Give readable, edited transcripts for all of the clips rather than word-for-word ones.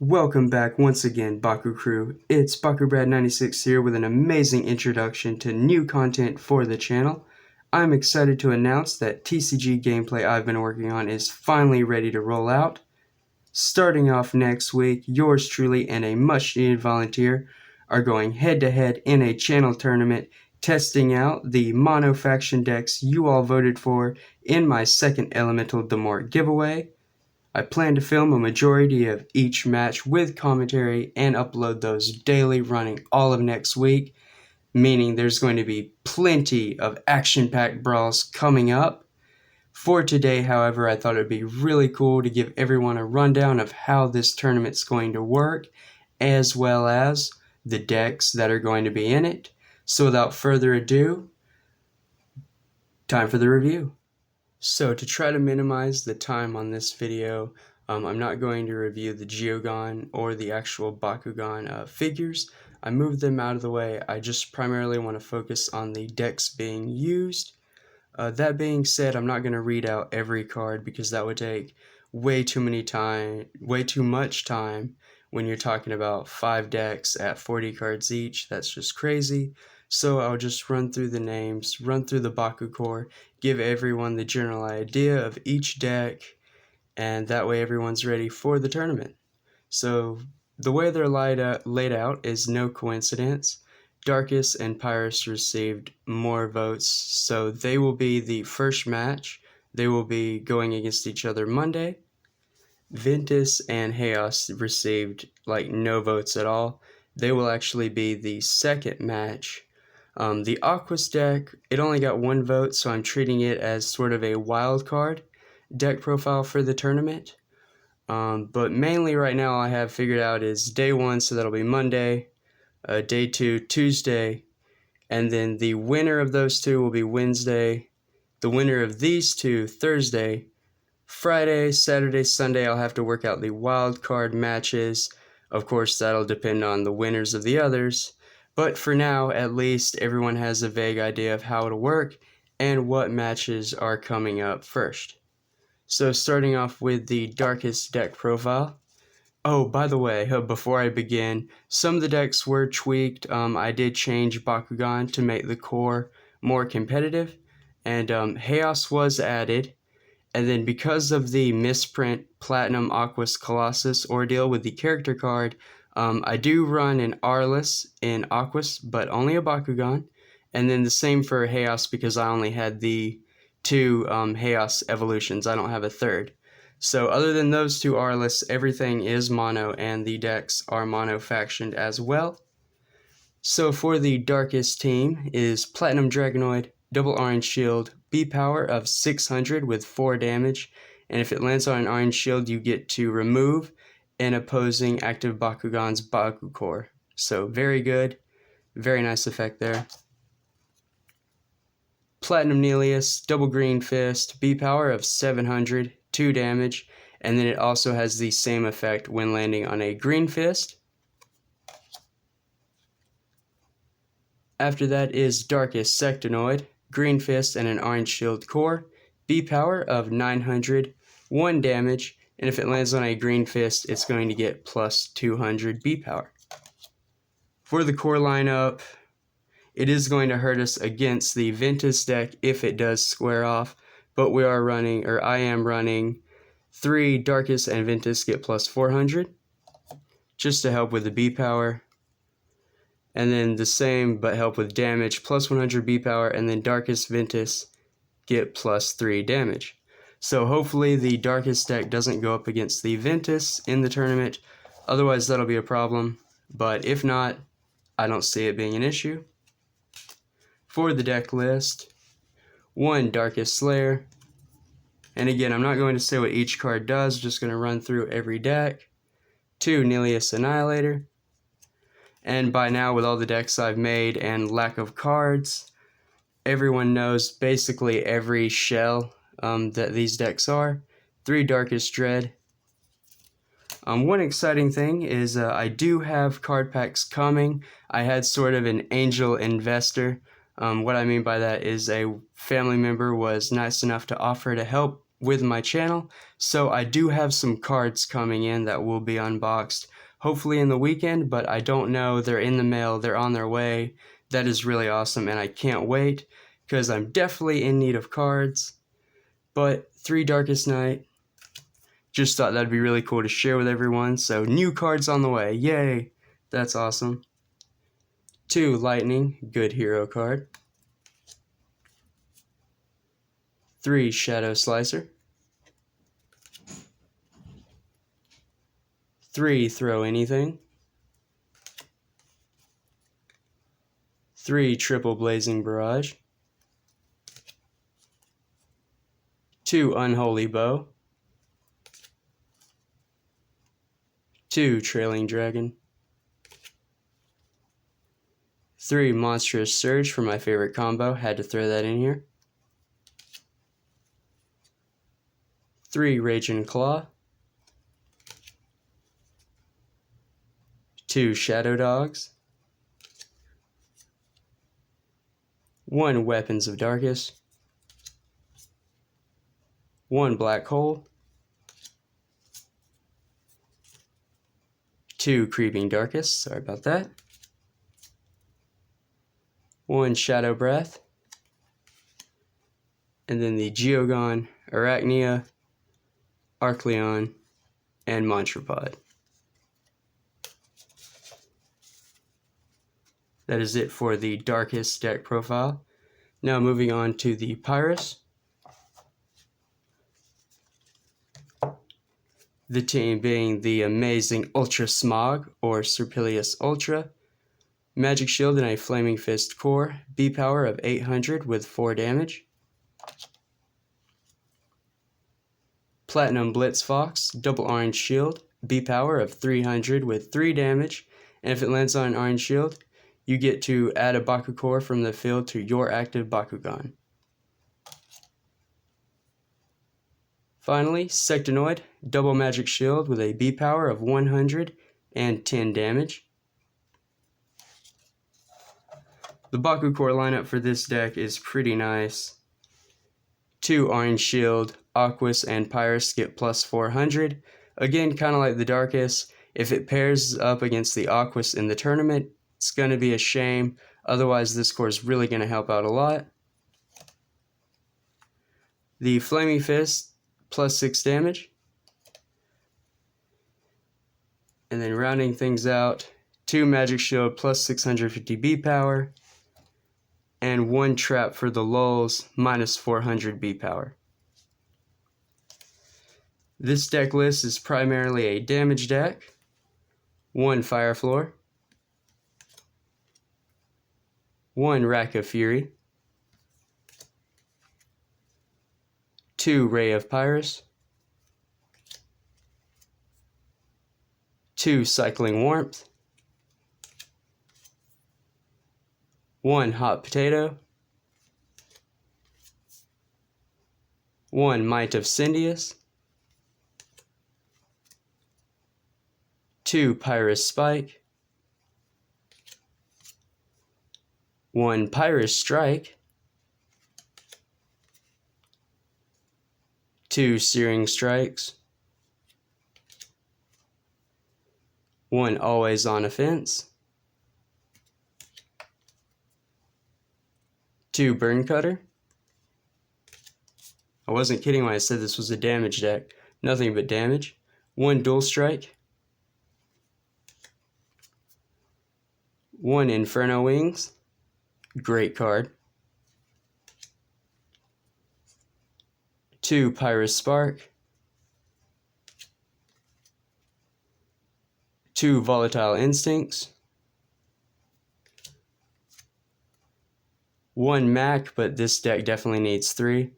Welcome back once again, Bakucrew. It's BakuBrad96 here with an amazing introduction to new content for the channel. I'm excited to announce that TCG gameplay I've been working on is finally ready to roll out. Starting off next week, yours truly and a much-needed volunteer are going head-to-head in a channel tournament, testing out the mono faction decks you all voted for in my second Elemental demorc giveaway. I plan to film a majority of each match with commentary and upload those daily running all of next week, meaning there's going to be plenty of action-packed brawls coming up. For today, however, I thought it would be really cool to give everyone a rundown of how this tournament's going to work, as well as the decks that are going to be in it. So without further ado, time for the review. So to try to minimize the time on this video, I'm not going to review the Geogon or the actual Bakugan figures. I moved them out of the way. I just primarily want to focus on the decks being used. That being said, I'm not going to read out every card because that would take way too much time when you're talking about 5 decks at 40 cards each. That's just crazy. So I'll just run through the names, run through the Bakucrew, give everyone the general idea of each deck, and that way everyone's ready for the tournament. So the way they're laid out is no coincidence. Darkus and Pyrus received more votes, so they will be the first match. They will be going against each other Monday. Ventus and Chaos received no votes at all. They will actually be the second match. The Aquas deck, it only got 1 vote, so I'm treating it as sort of a wild card deck profile for the tournament. But mainly right now all I have figured out is day 1, so that'll be Monday, day 2, Tuesday, and then the winner of those two will be Wednesday, the winner of these two, Thursday, Friday, Saturday, Sunday, I'll have to work out the wild card matches. Of course, that'll depend on the winners of the others. But for now, at least, everyone has a vague idea of how it'll work and what matches are coming up first. So starting off with the Darkus deck profile. Oh, by the way, before I begin, some of the decks were tweaked. I did change Bakugan to make the core more competitive, and Chaos was added. And then because of the misprint Platinum Aquas Colossus ordeal with the character card, I do run an Arliss in Aquas, but only a Bakugan. And then the same for Chaos because I only had the 2 Chaos evolutions. I don't have a third. So other than those 2 Arliss, everything is mono and the decks are mono factioned as well. So for the Darkus team is Platinum Dragonoid, double orange shield, B power of 600 with 4 damage, and if it lands on an orange shield you get to remove an opposing active Bakugan's Bakucrew. So very good, very nice effect there. Platinum Nelius, double green fist, B power of 700, 2 damage, and then it also has the same effect when landing on a green fist. After that is Darkus Sectonoid, green fist and an orange shield core, B power of 900, 1 damage, and if it lands on a green fist, it's going to get plus 200 B power. For the core lineup, it is going to hurt us against the Ventus deck if it does square off, but I am running 3 Darkus and Ventus get plus 400, just to help with the B power. And then the same, but help with damage, plus 100 B power, and then Darkus Ventus get plus 3 damage. So hopefully the Darkus deck doesn't go up against the Ventus in the tournament, otherwise that'll be a problem, but if not, I don't see it being an issue. For the deck list, 1 Darkus Slayer, and again I'm not going to say what each card does, just going to run through every deck. 2 Nelius Annihilator, and by now with all the decks I've made and lack of cards, everyone knows basically every shell that these decks are. 3 Darkus Dread. One exciting thing is I do have card packs coming. I had sort of an angel investor. What I mean by that is a family member was nice enough to offer to help with my channel, so I do have some cards coming in that will be unboxed, hopefully in the weekend, but I don't know. They're in the mail, they're on their way. That is really awesome, and I can't wait, because I'm definitely in need of cards. But 3 Darkest Night, just thought that'd be really cool to share with everyone, so new cards on the way, yay! That's awesome. 2 Lightning, good hero card. 3 Shadow Slicer. 3 Throw Anything. 3 Triple Blazing Barrage. 2 Unholy Bow. 2 Trailing Dragon. 3 Monstrous Surge for my favorite combo, had to throw that in here. 3 Raging Claw. 2 Shadow Dogs. 1 Weapons of Darkest. 1 Black Hole. 2 Creeping Darkest, sorry about that. 1 Shadow Breath. And then the Geogon, Arachnia, Arcleon, and Montrapod. That is it for the Darkest deck profile. Now moving on to the Pyrus. The team being the amazing Ultra Smog, or Serpilius Ultra, Magic Shield and a Flaming Fist core, B power of 800 with 4 damage. Platinum Blitz Fox, double orange shield, B power of 300 with 3 damage, and if it lands on an orange shield, you get to add a Bakucrew from the field to your active Bakugan. Finally, Sectinoid, double magic shield with a B power of 100 and 10 damage. The Bakucrew lineup for this deck is pretty nice. 2 orange shield, Aquas, and Pyrus get plus 400. Again, kind of like the Darkest, if it pairs up against the Aquas in the tournament, it's going to be a shame. Otherwise, this core is really going to help out a lot. The Flaming Fist, plus 6 damage. And then rounding things out, 2 Magic Shield plus 650 B power. And 1 Trap for the lulz, minus 400 B power. This deck list is primarily a damage deck. 1 Fire Floor. 1 Rack of Fury. 2 Ray of Pyrus. 2 Cycling Warmth. 1 Hot Potato. 1 Might of Syndius. 2 Pyrus Spike. 1 Pyrus Strike. 2 Searing Strikes. 1 Always on Offense. 2 Burn Cutter. I wasn't kidding when I said this was a damage deck. Nothing but damage. 1 Dual Strike. 1 Inferno Wings. Great card. 2 Pyrus Spark. 2 Volatile Instincts. 1 Mac, but this deck definitely needs 3.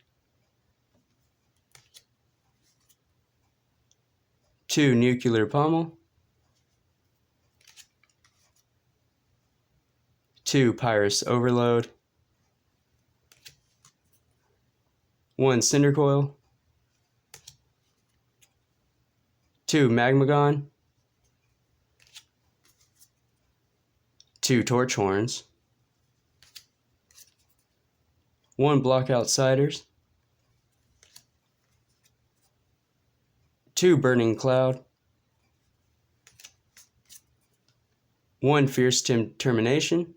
2 Nuclear Pommel. 2 Pyrus Overload. 1 Cinder Coil. 2 Magmagon. 2 Torch Horns. 1 Block Outsiders. 2 Burning Cloud, 1 Fierce Determination,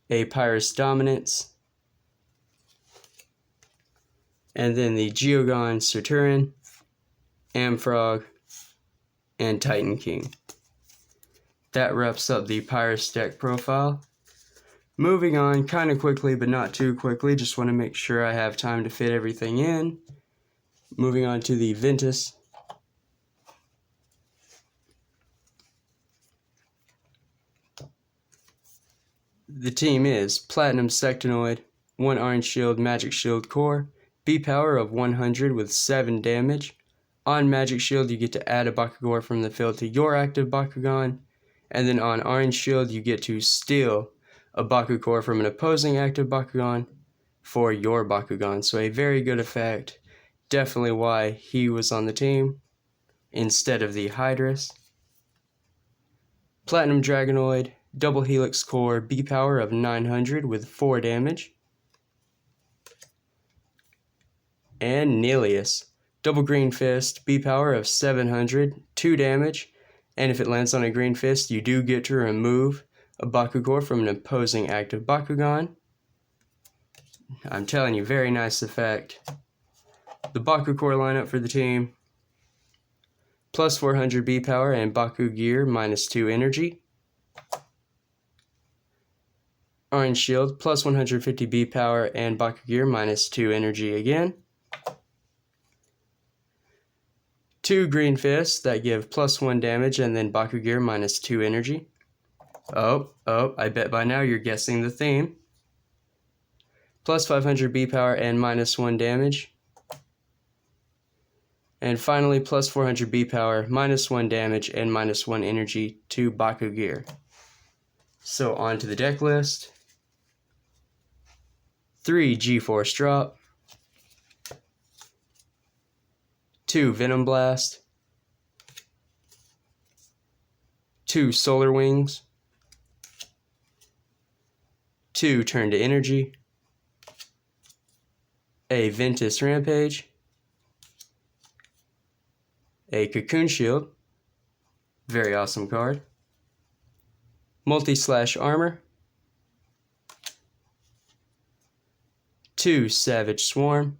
a Pyrus Dominance, and then the Geogon Saturn, Amfrog, and Titan King. That wraps up the Pyrus deck profile. Moving on kind of quickly, but not too quickly, just want to make sure I have time to fit everything in. Moving on to the Ventus. The team is Platinum Sectonoid, 1 Orange Shield Magic Shield Core, B power of 100 with 7 damage. On Magic Shield you get to add a Bakugor from the field to your active Bakugan, and then on Orange Shield you get to steal a Bakugor from an opposing active Bakugan for your Bakugan. So a very good effect, definitely why he was on the team instead of the Hydrus. Platinum Dragonoid, Double Helix Core, B power of 900 with 4 damage. And Neleus, Double Green Fist, B power of 700, 2 damage. And if it lands on a Green Fist, you do get to remove a Bakugor from an opposing active Bakugan. I'm telling you, very nice effect. The Bakucrew lineup for the team: plus 400 B power and Baku Gear, minus 2 energy. Orange Shield, plus 150 B power and Baku Gear, minus 2 energy again. 2 Green Fists that give plus 1 damage and then Baku Gear, minus 2 energy. Oh, I bet by now you're guessing the theme. Plus 500 B power and minus 1 damage. And finally, plus 400 B power, minus 1 damage, and minus 1 energy to Baku Gear. So on to the deck list. 3 G-Force Drop, 2 Venom Blast, 2 Solar Wings, 2 Turn to Energy, a Ventus Rampage, a Cocoon Shield, very awesome card, Multi-Slash Armor, 2 Savage Swarm,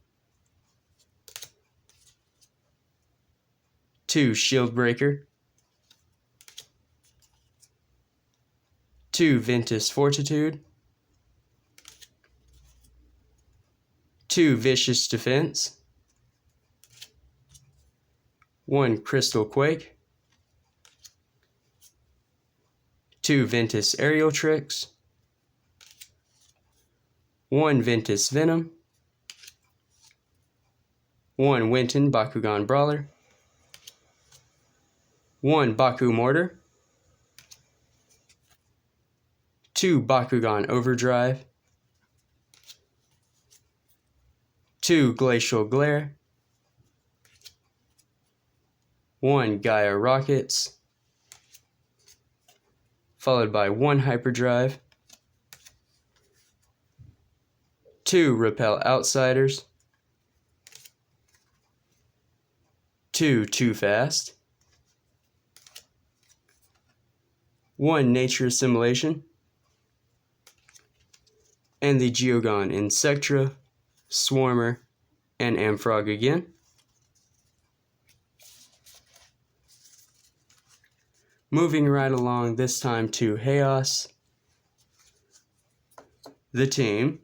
2 Shield Breaker, 2 Ventus Fortitude, 2 Vicious Defense, 1 Crystal Quake, 2 Ventus Aerial Tricks, 1 Ventus Venom, 1 Winton Bakugan Brawler, 1 Baku Mortar, 2 Bakugan Overdrive, 2 Glacial Glare, 1 Gaia Rockets, followed by 1 Hyperdrive, 2 Repel Outsiders, 2 Too Fast, 1 Nature Assimilation, and the Geogon Insectra, Swarmer, and Amfrog again. Moving right along, this time to Chaos. The team: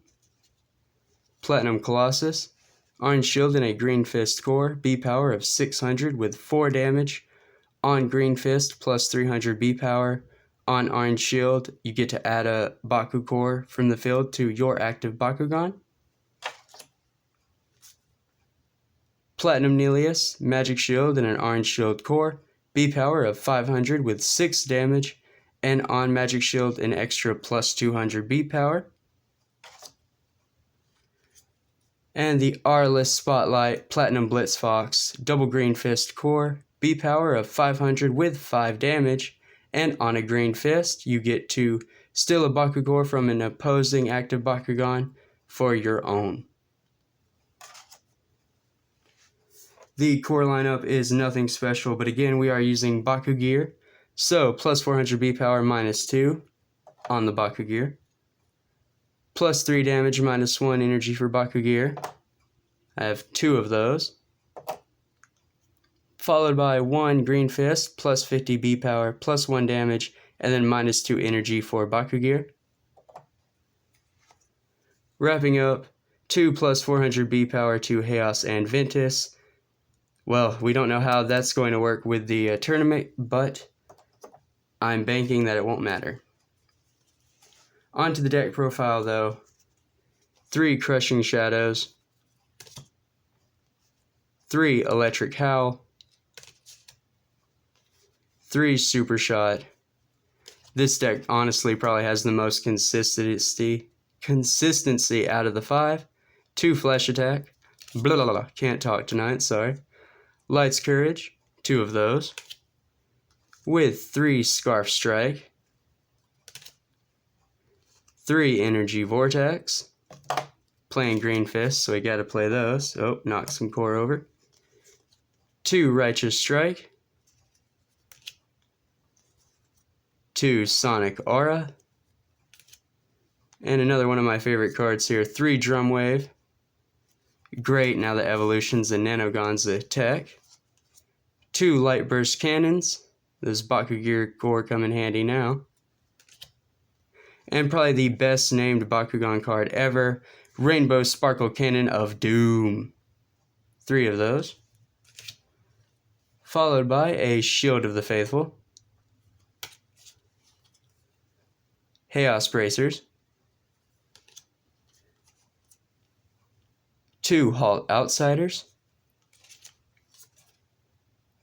Platinum Colossus, Orange Shield and a Green Fist Core, B power of 600 with 4 damage. On Green Fist, plus 300 B power. On Orange Shield, you get to add a Baku Core from the field to your active Bakugan. Platinum Neleus, Magic Shield and an Orange Shield Core, B power of 500 with 6 damage, and on Magic Shield an extra plus 200 B power. And the R-List Spotlight, Platinum Blitz Fox, Double Green Fist Core, B power of 500 with 5 damage, and on a Green Fist you get to steal a Bakugor from an opposing active Bakugan for your own. The core lineup is nothing special, but again, we are using Bakugear. So, plus 400 B power, minus 2 on the Bakugear. Plus 3 damage, minus 1 energy for Bakugear. I have 2 of those. Followed by 1 Green Fist, plus 50 B power, plus 1 damage, and then minus 2 energy for Bakugear. Wrapping up, 2 plus 400 B power to Chaos and Ventus. Well, we don't know how that's going to work with the tournament, but I'm banking that it won't matter. On to the deck profile though. 3 Crushing Shadows. 3 Electric Howl. 3 Super Shot. This deck honestly probably has the most consistency out of the 5. 2 Flash Attack. Blah, blah, blah. Can't talk tonight, sorry. Light's Courage. 2 of those. With 3 Scarf Strike. 3 Energy Vortex. Playing Green Fist, so we gotta play those. Oh, knock some core over. 2 Righteous Strike. 2 Sonic Aura. And another one of my favorite cards here, 3 Drum Wave. Great, now that Evolution's and Nanogon's tech. 2 Light Burst Cannons. Those Bakugear core come in handy now. And probably the best named Bakugan card ever, Rainbow Sparkle Cannon of Doom. 3 of those. Followed by a Shield of the Faithful. Chaos Bracers. 2 Halt Outsiders.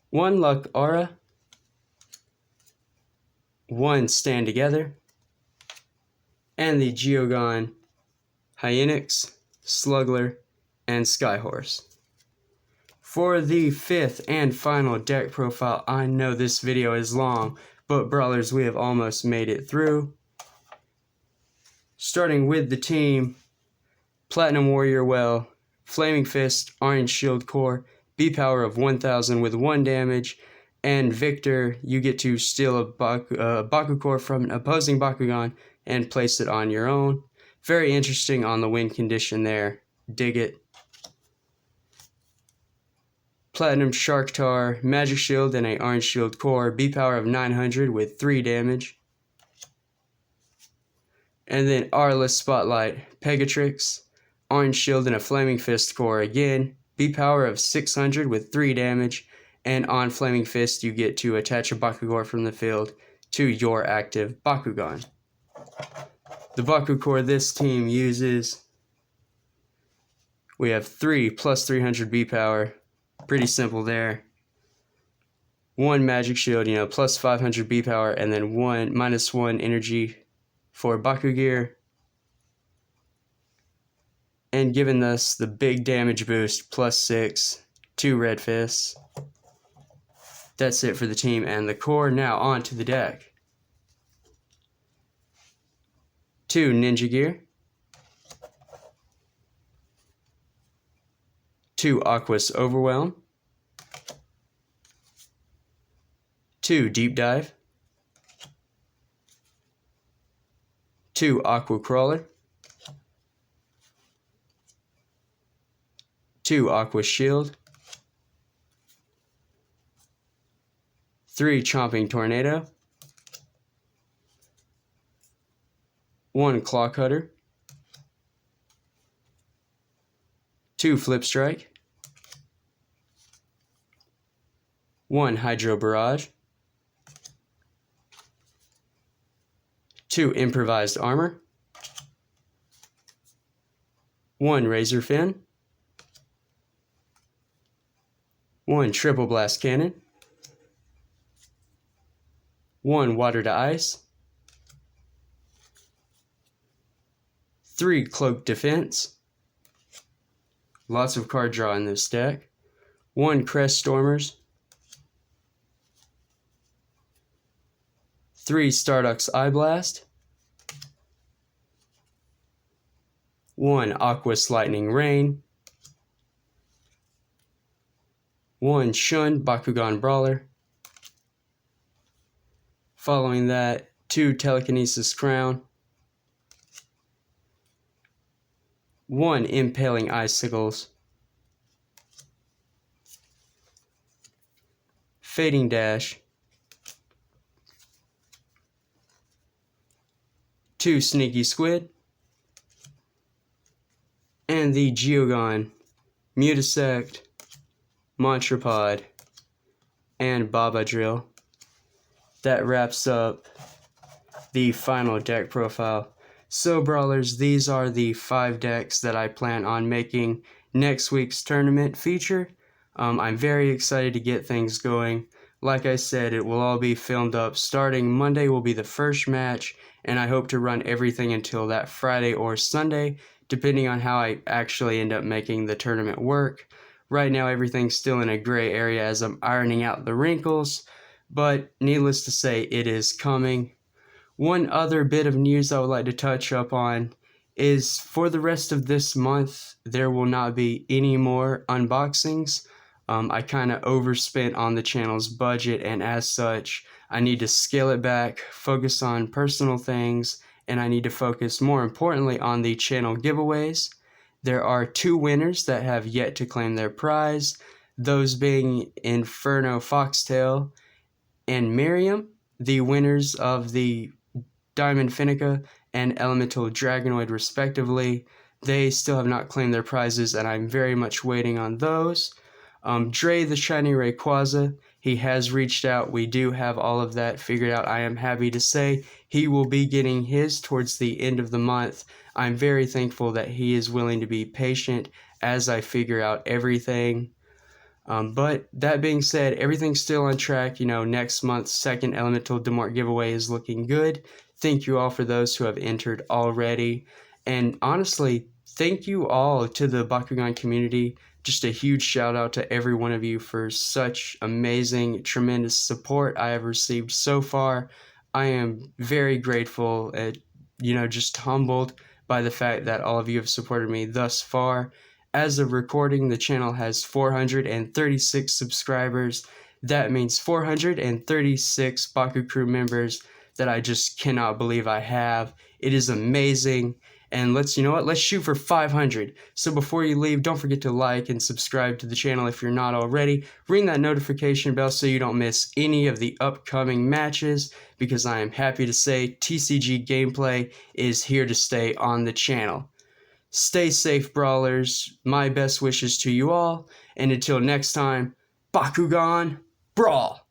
1 Luck Aura. 1 Stand Together. And the Geogon, Hyenix, Slugler, and Skyhorse. For the 5th and final deck profile, I know this video is long, but Brawlers, we have almost made it through. Starting with the team, Platinum Warrior Well, Flaming Fist, Orange Shield Core, B power of 1000 with 1 damage, and Victor, you get to steal a Baku Core from an opposing Bakugan and place it on your own. Very interesting on the win condition there. Dig it. Platinum Shark Tar, Magic Shield, and a Orange Shield Core, B power of 900 with 3 damage. And then Arliss Spotlight, Pegatrix, Orange Shield, and a Flaming Fist Core again, B power of 600 with 3 damage. And on Flaming Fist, you get to attach a Bakugor from the field to your active Bakugan. The Baku core this team uses, we have 3 plus 300 B power, pretty simple there. 1 Magic Shield, plus 500 B power, and then 1 minus 1 energy for Bakugear. And giving us the big damage boost, plus 6, 2 Red Fists. That's it for the team and the core. Now on to the deck. 2 Ninja Gear. 2 Aquas Overwhelm. 2 Deep Dive. 2 Aqua Crawler. 2 Aqua Shield. 3 Chomping Tornado. 1 Claw Cutter. 2 Flip Strike. 1 Hydro Barrage. 2 Improvised Armor. 1 Razor Fin. 1 Triple Blast Cannon. 1 Water to Ice. 3 Cloak Defense. Lots of card draw in this deck. 1 Crest Stormers. 3 Starduck's Eye Blast. 1 Aqua's Lightning Rain. 1 Shun Bakugan Brawler. Following that, 2 Telekinesis Crown. 1 Impaling Icicles. Fading Dash. 2 Sneaky Squid. And the Geogon, Mutasect, Montrapod, and Baba Drill. That wraps up the final deck profile. So Brawlers, these are the 5 decks that I plan on making next week's tournament feature. I'm very excited to get things going. Like I said, it will all be filmed up. Starting Monday will be the first match, and I hope to run everything until that Friday or Sunday, depending on how I actually end up making the tournament work. Right now, everything's still in a gray area as I'm ironing out the wrinkles, but needless to say, it is coming. One other bit of news I would like to touch up on is for the rest of this month, there will not be any more unboxings. I kind of overspent on the channel's budget, and as such, I need to scale it back, focus on personal things, and I need to focus more importantly on the channel giveaways. There are 2 winners that have yet to claim their prize, those being Inferno Foxtail and Miriam, the winners of the Diamond Finica and Elemental Dragonoid respectively. They still have not claimed their prizes, and I'm very much waiting on those. Dre the Shiny Rayquaza, he has reached out. We do have all of that figured out. I am happy to say he will be getting his towards the end of the month. I'm very thankful that he is willing to be patient as I figure out everything. But that being said, everything's still on track. Next month's second Elemental demorc giveaway is looking good. Thank you all for those who have entered already. And honestly, thank you all to the Bakugan community. Just a huge shout out to every one of you for such amazing, tremendous support I have received so far. I am very grateful and, just humbled by the fact that all of you have supported me thus far. As of recording, the channel has 436 subscribers. That means 436 Bakucrew members that I just cannot believe I have. It is amazing. And let's shoot for 500. So before you leave, don't forget to like and subscribe to the channel if you're not already. Ring that notification bell so you don't miss any of the upcoming matches, because I am happy to say TCG gameplay is here to stay on the channel. Stay safe, Brawlers. My best wishes to you all. And until next time, Bakugan Brawl!